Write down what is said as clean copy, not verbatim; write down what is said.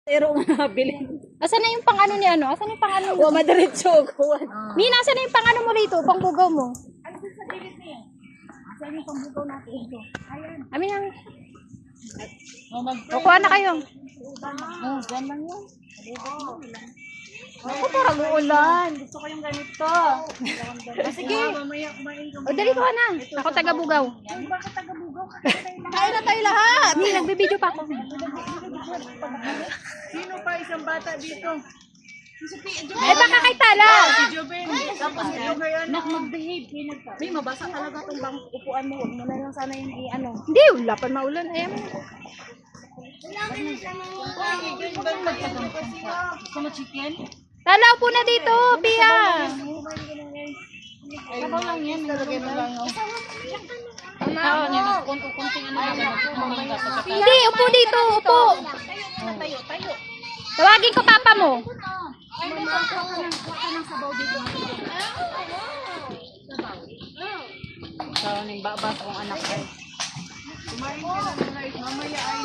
Pero nga bilhin. Asan na yung pang ano ni ano? Asan yung pang ano mo? O madiretso kuwan. Mina, asan na yung pang ano mo rito? Pang bugaw mo? Saan yung pambugaw natin ito? Ayan. Amin lang. O Kukuha na kayo. dyan lang yun. Ako parang uulan. Gusto ko yung ganito. Sige. Mamaya kumain ka. O, dali ko na. Ako taga bugaw. Bakit taga-bugaw? Kain na tayo lahat. Hindi, nagbibideo pa ako. Sino pa isang bata dito? Eh, baka kay Tala. Si Joven. Tapos ito ngayon. Nak, mag-behave. May mabasa talaga itong bang upuan mo. Huwag mo na lang sana yung ano. Hindi, wala pa maulan. Ayan. Gusto mo chicken? Tala, upo na dito, Pia. Sabaw lang yan. Nalagay mo lang. Kunting ano lang. Hindi, upo dito, upo. Tayo. Tawagin ko papa mo. Ay, kuha ka ng sabaw dito. Ikaw ng babas kong anak ay. Kumain ka na guys. Mamaya ay.